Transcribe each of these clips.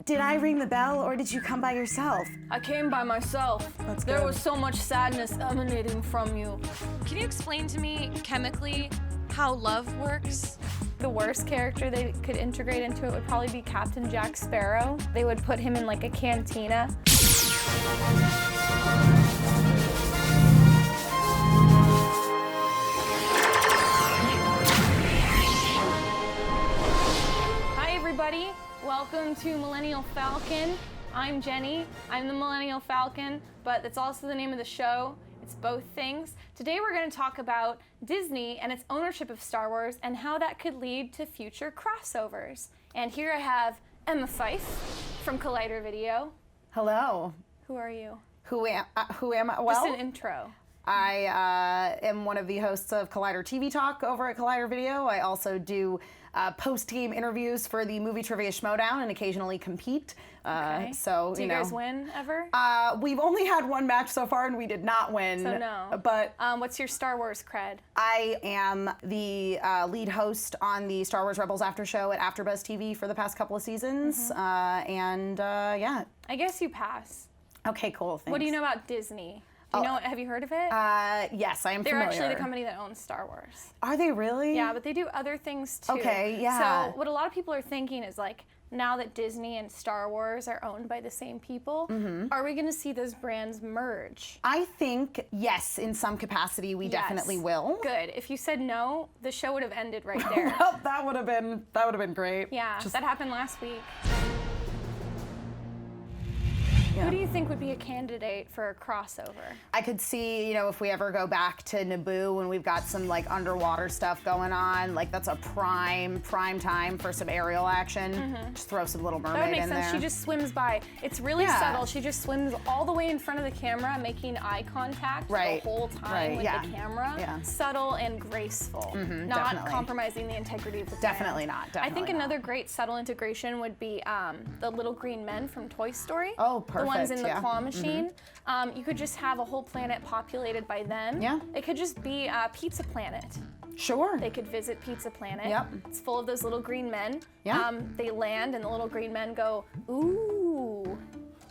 Did I ring the bell, or did you come by yourself? I came by myself. That's There good. was so much sadness emanating from you. Can you explain to me chemically how love works? The worst character they could integrate into it would probably be Captain Jack Sparrow. They would put him in like a cantina. Hi everybody, welcome to Millennial Falcon. I'm Jenny, I'm the Millennial Falcon, but that's also the name of the show. It's both things. Today we're going to talk about Disney and its ownership of Star Wars and how that could lead to future crossovers. And here I have Emma Fyffe from Collider Video. Hello. Who are you? Who am I? Well, Just an intro. I am one of the hosts of Collider TV Talk over at Collider Video. I also do post-game interviews for the Movie Trivia Schmodown and occasionally compete. Okay. So, Do you guys win ever? We've only had one match so far and we did not win. So no. But What's your Star Wars cred? I am the lead host on the Star Wars Rebels After Show at AfterBuzz TV for the past couple of seasons. Yeah. I guess you pass. Okay, cool. Thanks. What do you know about Disney? Do you know? Have you heard of it? Yes, I am They're familiar. actually the company that owns Star Wars. Are they really? Yeah, but they do other things too. Okay, yeah. So what a lot of people are thinking is like, now that Disney and Star Wars are owned by the same people, are we going to see those brands merge? I think, yes, in some capacity, we definitely will. Good. If you said no, the show would have ended right there. Well, that would have been great. Yeah, Just- that happened last week. Yeah. Who do you think would be a candidate for a crossover? I could see, if we ever go back to Naboo and we've got some like underwater stuff going on, like that's a prime time for some aerial action. Just throw some Little That Mermaid would make in sense. there. She just swims by. It's really subtle. She just swims all the way in front of the camera, making eye contact Right. the whole time Right, with yeah. the camera. Yeah. Subtle and graceful. Not definitely. compromising the integrity of the brand. Definitely not, I think definitely not. another great subtle integration would be the little green men from Toy Story. Oh, The ones perfect, in the yeah. claw machine. You could just have a whole planet populated by them. Yeah. It could just be Pizza Planet. Sure. They could visit Pizza Planet. Yep. It's full of those little green men. Yeah. They land and the little green men go, ooh.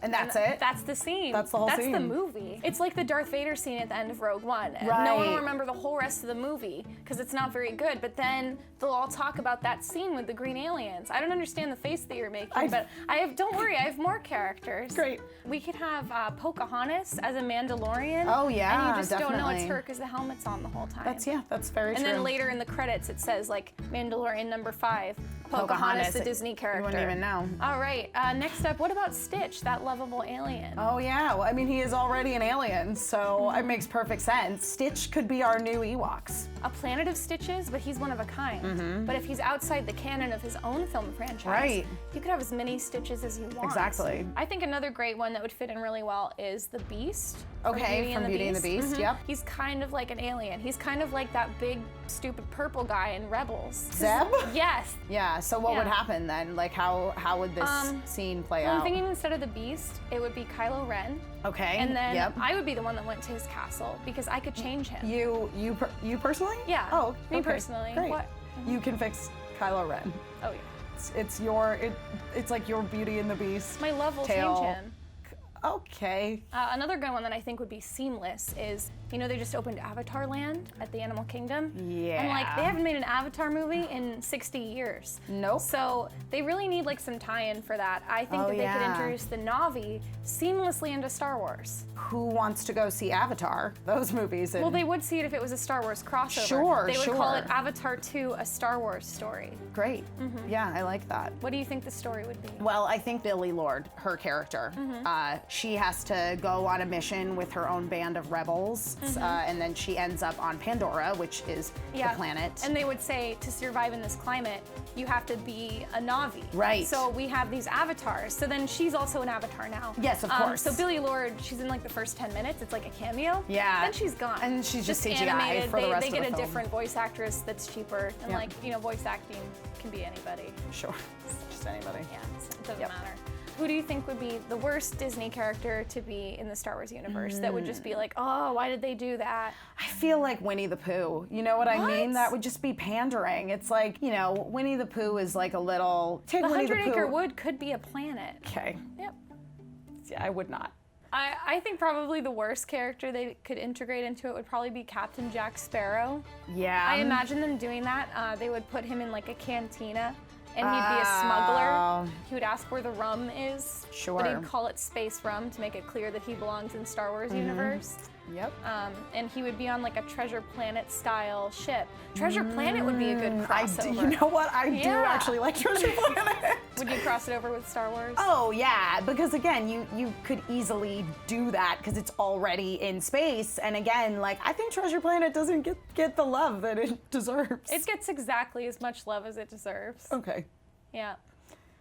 And that's it? That's the scene. That's the whole That's the scene. movie. It's like the Darth Vader scene at the end of Rogue One. No one Right. will remember the whole rest of the movie because it's not very good, but then they'll all talk about that scene with the green aliens. I don't understand the face that you're making, but don't worry, I have more characters. Great. We could have Pocahontas as a Mandalorian. Oh, yeah, And you just don't know it's definitely. her because the helmet's on the whole time. That's very And true. then later in the credits, it says like Mandalorian number 5, Pocahontas, the Disney character. You wouldn't even know. All right, next up, what about Stitch, that lovable alien? Oh yeah, well, I mean he is already an alien, so it makes perfect sense. Stitch could be our new Ewoks. A planet of Stitches, but he's one of a kind. But if he's outside the canon of his own film franchise, Right. you could have as many Stitches as you want. Exactly. I think another great one that would fit in really well is the Beast. Okay, from Beauty and the Beast, yep. He's kind of like an alien. He's kind of like that big, stupid purple guy in Rebels. Zeb? Yes. Yeah, so what would Yeah. happen then? Like how would this scene play Well, out? I'm thinking instead of the Beast, it would be Kylo Ren. Okay. And then yep. I would be the one that went to his castle because I could change him. You personally? Yeah. Oh, Me okay. personally. Great. What? You can fix Kylo Ren. Oh yeah. It's like your Beauty and the Beast. My love will tale. change him. Okay. Another good one that I think would be seamless is, they just opened Avatar Land at the Animal Kingdom. Yeah. And like, they haven't made an Avatar movie in 60 years. Nope. So they really need like some tie-in for that. I think Oh, that they could yeah. introduce the Na'vi seamlessly into Star Wars. Who wants to go see Avatar? Those movies. And Well, they would see it if it was a Star Wars crossover. Sure, They would call it sure. Avatar 2, a Star Wars story. Great. Yeah, I like that. What do you think the story would be? Well, I think Billy Lord, her character, she has to go on a mission with her own band of rebels, and then she ends up on Pandora, which is the planet. And they would say to survive in this climate, you have to be a Na'vi. Right. So we have these avatars. So then she's also an avatar now. Yes, of course. So Billy Lord, she's in like the first 10 minutes. It's like a cameo. Yeah. Then she's gone. And she's just CGI animated. for the rest they of get the a film. different voice actress that's cheaper. And Yeah. like, voice acting can be anybody. Sure, just anybody. Yeah, it doesn't Yep. matter. Who do you think would be the worst Disney character to be in the Star Wars universe that would just be like, oh, why did they do that? I feel like Winnie the Pooh. You know what I mean? That would just be pandering. It's like, you know, Winnie the Pooh is like a little... Take The Winnie the 100 Acre Pooh. Wood could be a planet. Okay. Yep. Yeah, I would not. I think probably the worst character they could integrate into it would probably be Captain Jack Sparrow. Yeah. I imagine them doing that. They would put him in like a cantina, and he'd be a smuggler. He would ask where the rum is. Sure. But he'd call it space rum to make it clear that he belongs in Star Wars universe. Yep. And he would be on like a Treasure Planet style ship. Treasure Planet would be a good crossover. You know what? I do actually like Treasure Planet. Would you cross it over with Star Wars? Oh yeah, because again, you could easily do that because it's already in space. And again, like I think Treasure Planet doesn't get the love that it deserves. It gets exactly as much love as it deserves. Okay. Yeah.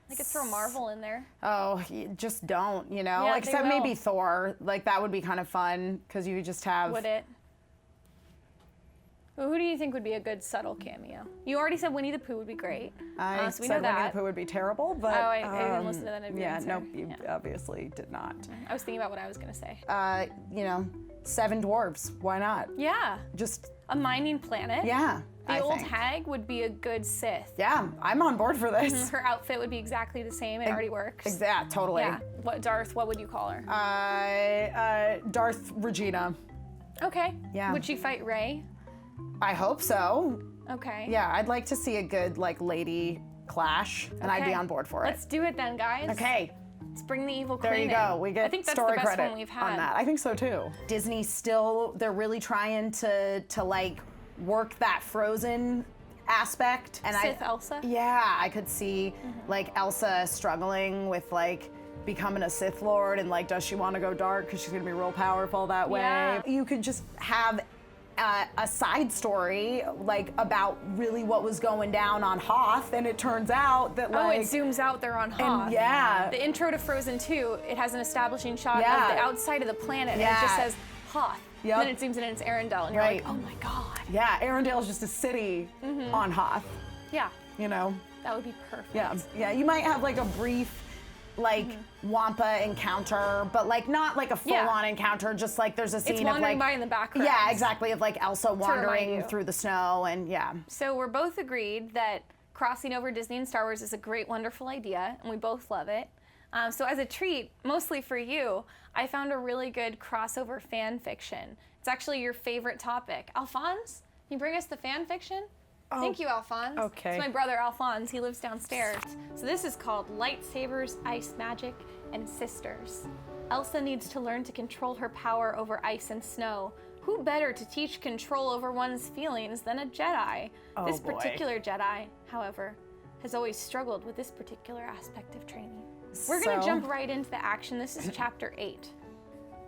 I could throw Marvel in there. Oh, you just don't, you know? Yeah, Except they will. maybe Thor. Like that would be kind of fun because you just have. Would it? Well, who do you think would be a good subtle cameo? You already said Winnie the Pooh would be great. I So we said know Winnie that. the Pooh would be terrible, but I didn't listen to that yeah, answer. no, you Yeah. obviously did not. I was thinking about what I was gonna say. You know, 7 dwarves. Why not? Yeah, Just a mining planet. yeah. The I old think. hag would be a good Sith. Yeah, I'm on board for this. Her outfit would be exactly the same. It already works. Yeah, totally. Yeah. What would you call her? Darth Regina. Okay. Yeah. Would she fight Rey? I hope so. Okay. Yeah, I'd like to see a good like lady clash, and I'd be Okay. on board for it. Let's do it then, guys. Okay. Let's bring the evil queen There you in. go. We get I think that's story the best credit one we've had. on that. I think so too. Disney still, they're really trying to like work that Frozen aspect. And Sith Elsa? Yeah, I could see like Elsa struggling with like becoming a Sith Lord and like, does she want to go dark because she's gonna be real powerful that way? Yeah. You could just have a side story like about really what was going down on Hoth, and it turns out that like Oh, it zooms out there on Hoth. yeah. The intro to Frozen 2, it has an establishing shot Yeah. of the outside of the planet, and it Yeah. just says Hoth. Yep. And then it zooms in and it's Arendelle, and you're Right. like, oh my god. Yeah, Arendelle is just a city on Hoth, Yeah, you know? that would be perfect. Yeah, you might have like a brief like Wampa encounter, but like not like a full-on encounter, just like there's a scene It's of wandering like by in the background. yeah, exactly, of like Elsa wandering you. through the snow and yeah. So we're both agreed that crossing over Disney and Star Wars is a great, wonderful idea, and we both love it. So as a treat, mostly for you, I found a really good crossover fan fiction. It's actually your favorite topic. Alphonse, can you bring us the fan fiction? Thank you, Alphonse. okay. It's my brother, Alphonse. He lives downstairs. So this is called Lightsabers, Ice Magic, and Sisters. Elsa needs to learn to control her power over ice and snow. Who better to teach control over one's feelings than a Jedi? This boy. particular Jedi, however, has always struggled with this particular aspect of training. We're gonna So- jump right into the action. This is chapter 8.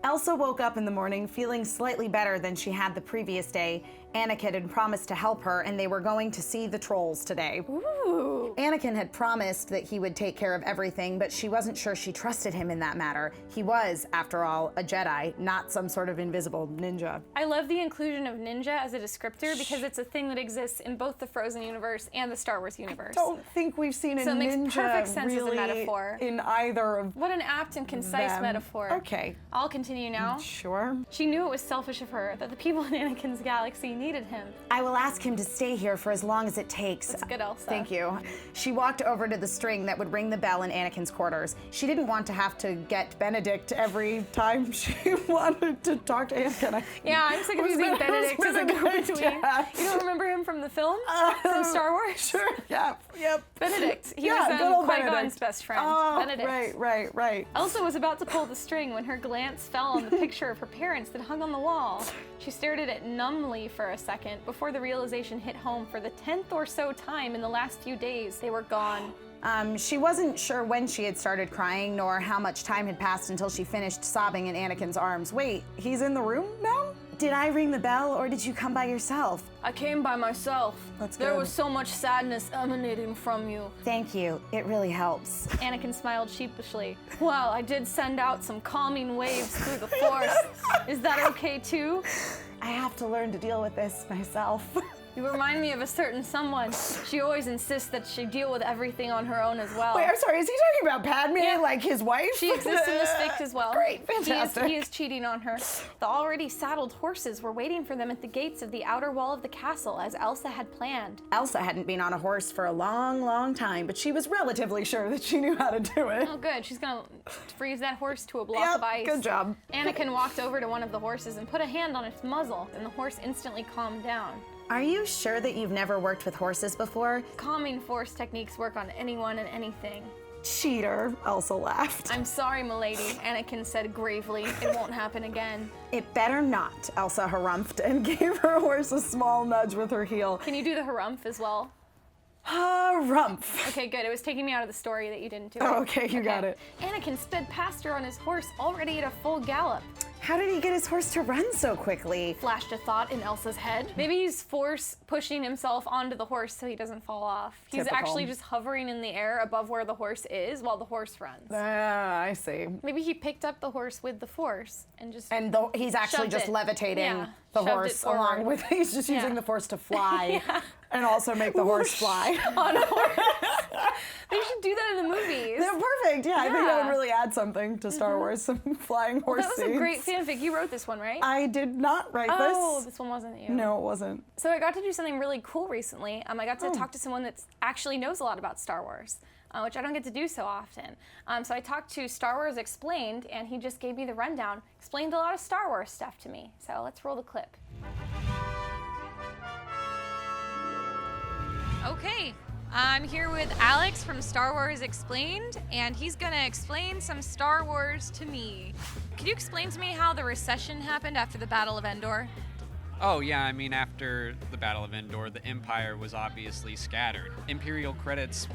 Elsa woke up in the morning feeling slightly better than she had the previous day. Anakin had promised to help her, and they were going to see the trolls today. Ooh. Anakin had promised that he would take care of everything, but she wasn't sure she trusted him in that matter. He was, after all, a Jedi, not some sort of invisible ninja. I love the inclusion of ninja as a descriptor because it's a thing that exists in both the Frozen universe and the Star Wars universe. Don't think we've seen a So it makes ninja perfect sense as a really metaphor. in either of What an apt and concise them. metaphor. Okay, I'll continue now. sure. She knew it was selfish of her that the people in Anakin's galaxy needed him. I will ask him to stay here for as long as it takes. That's good, Elsa. Thank you. She walked over to the string that would ring the bell in Anakin's quarters. She didn't want to have to get Benedict every time she wanted to talk to Anakin. Yeah, I'm sick of Who's using Benedict? Benedict as a Benedict, go-between. yeah. You don't remember him from the film? From Star Wars? Sure, yep. Benedict. He Yeah, was good old Qui-Gon's Benedict. best friend. Oh, Benedict. right. Elsa was about to pull the string when her glance fell on the picture of her parents that hung on the wall. She stared at it numbly for a second before the realization hit home. For the 10th or so time in the last few days, they were gone. She wasn't sure when she had started crying, nor how much time had passed until she finished sobbing in Anakin's arms. Wait, he's in the room now? Did I ring the bell, or did you come by yourself? I came by myself. That's There good. was so much sadness emanating from you. Thank you. It really helps. Anakin smiled sheepishly. Well, I did send out some calming waves through the Force. Is that okay too? I have to learn to deal with this myself. You remind me of a certain someone. She always insists that she deal with everything on her own as well. Wait, I'm sorry, is he talking about Padme, Yeah. like his wife? She exists in this fic as well. Great, fantastic. He is cheating on her. The already saddled horses were waiting for them at the gates of the outer wall of the castle, as Elsa had planned. Elsa hadn't been on a horse for a long, long time, but she was relatively sure that she knew how to do it. Oh, good. She's gonna freeze that horse to a block of ice. Good job. Anakin walked over to one of the horses and put a hand on its muzzle, and the horse instantly calmed down. Are you sure that you've never worked with horses before? Calming force techniques work on anyone and anything. Cheater, Elsa laughed. I'm sorry, milady, Anakin said gravely. It won't happen again. It better not, Elsa harumphed and gave her horse a small nudge with her heel. Can you do the harumph as well? Harumph. Okay, good. It was taking me out of the story that you didn't do it. Oh, okay, you got it. Anakin sped past her on his horse, already at a full gallop. How did he get his horse to run so quickly? Flashed a thought in Elsa's head. Maybe he's force pushing himself onto the horse so he doesn't fall off. He's Typical. actually just hovering in the air above where the horse is while the horse runs. I see. Maybe he picked up the horse with the force and just And he's actually shoved just it. levitating Yeah, the shoved it horse forward. along with, he's just using Yeah. the force to fly and also make the horse fly. on a horse. They should do that in the movies. They're perfect, yeah. I think that Yeah. would really add something to Star Wars, some flying horse That was a scenes. great fanfic. You wrote this one, right? I did not write Oh, this. this one wasn't you. No, it wasn't. So I got to do something really cool recently. I got to talk to someone that actually knows a lot about Star Wars, which I don't get to do so often. So I talked to Star Wars Explained, and he just gave me the rundown, explained a lot of Star Wars stuff to me. So let's roll the clip. Okay, I'm here with Alex from Star Wars Explained, and he's gonna explain some Star Wars to me. Could you explain to me how the recession happened after the Battle of Endor? Oh yeah, I mean after the Battle of Endor, the Empire was obviously scattered. Imperial credits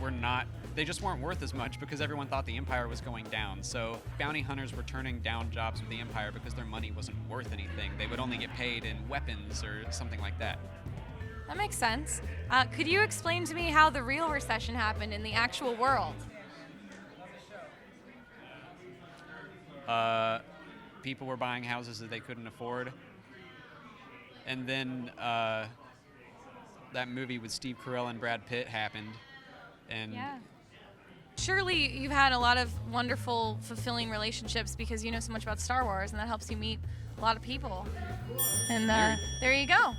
they just weren't worth as much because everyone thought the Empire was going down. So bounty hunters were turning down jobs with the Empire because their money wasn't worth anything. They would only get paid in weapons or something like that. That makes sense. Could you explain to me how the real recession happened in the actual world? People were buying houses that they couldn't afford. And then that movie with Steve Carell and Brad Pitt happened. And Yeah. Surely you've had a lot of wonderful, fulfilling relationships because you know so much about Star Wars, and that helps you meet a lot of people. And there you go.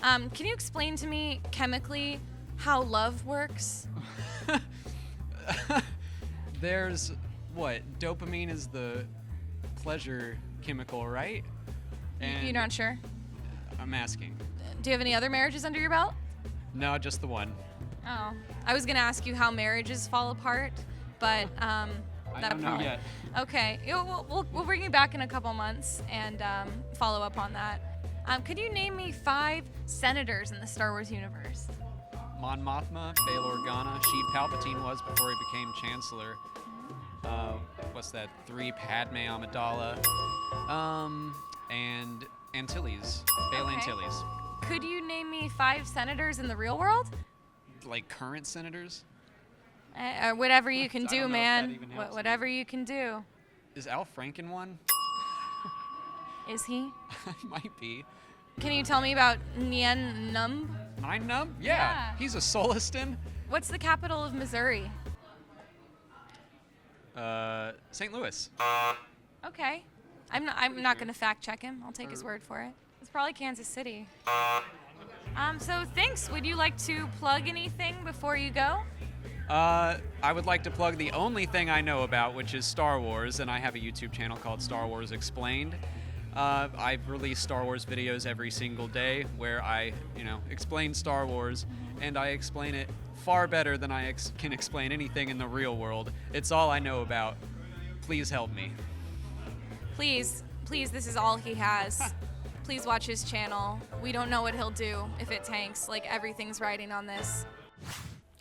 Can you explain to me chemically how love works? there's dopamine is the pleasure chemical, right? And You're not sure? I'm asking. Do you have any other marriages under your belt? No, just the one. Oh, I was gonna ask you how marriages fall apart, but I don't know yet. Okay, we'll bring you back in a couple months and follow up on that. Could you name me 5 senators in the Star Wars universe? Mon Mothma, Bail Organa, Sheev Palpatine was before he became Chancellor. What's that? 3, Padme Amidala, and Antilles, Bail Okay. Antilles. Could you name me 5 senators in the real world? Like current senators? Whatever you can I do, don't know if man. that even helps me. Whatever you can do. Is Al Franken one? Is he? Might be. Can you tell me about Nien Numb? Nine Nub? Yeah. He's a Solistan. What's the capital of Missouri? St. Louis. Okay. I'm not gonna fact check him. I'll take his word for it. It's probably Kansas City. So thanks. Would you like to plug anything before you go? I would like to plug the only thing I know about, which is Star Wars, and I have a YouTube channel called Star Wars Explained. I've released Star Wars videos every single day where I, explain Star Wars, and I explain it far better than I can explain anything in the real world. It's all I know about. Please help me. Please, this is all he has. Please watch his channel. We don't know what he'll do if it tanks. Like, everything's riding on this.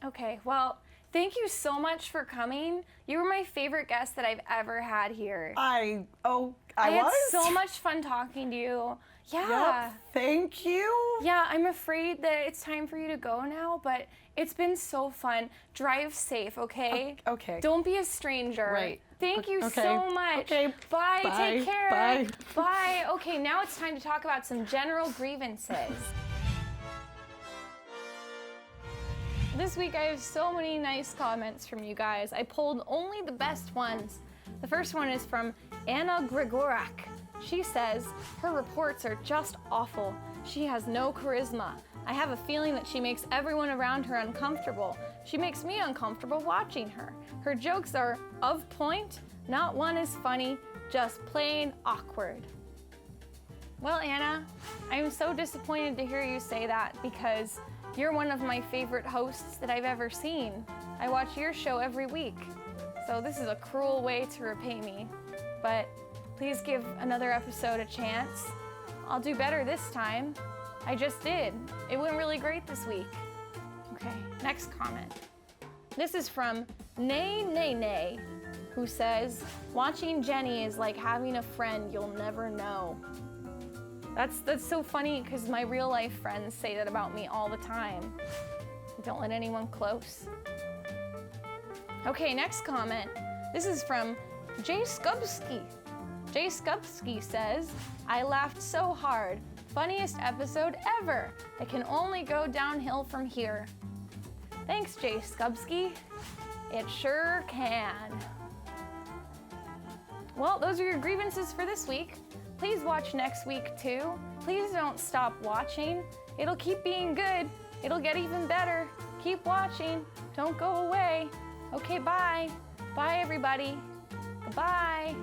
Okay, well, thank you so much for coming. You were my favorite guest that I've ever had here. I had was? so much fun talking to you. Yeah. Yep, thank you. Yeah, I'm afraid that it's time for you to go now, but it's been so fun. Drive safe, okay? Okay. Don't be a stranger. Right. Thank you Okay. so much. Okay. Bye. Bye. Take care. Bye. Bye. Okay, now it's time to talk about some general grievances. This week I have so many nice comments from you guys. I pulled only the best ones. The first one is from Anna Grigorak. She says, her reports are just awful. She has no charisma. I have a feeling that she makes everyone around her uncomfortable. She makes me uncomfortable watching her. Her jokes are of point, not one is funny, just plain awkward. Well, Anna, I'm so disappointed to hear you say that because you're one of my favorite hosts that I've ever seen. I watch your show every week. So this is a cruel way to repay me, but please give another episode a chance. I'll do better this time. I just did. It went really great this week. Okay, next comment. This is from Nay Nay Nay, who says, watching Jenny is like having a friend you'll never know. That's so funny because my real life friends say that about me all the time. Don't let anyone close. Okay, next comment. This is from Jay Skubsky. Jay Skubsky says, I laughed so hard. Funniest episode ever. It can only go downhill from here. Thanks, Jay Skubsky. It sure can. Well, those are your grievances for this week. Please watch next week too. Please don't stop watching. It'll keep being good. It'll get even better. Keep watching. Don't go away. Okay, bye. Bye, everybody. Goodbye.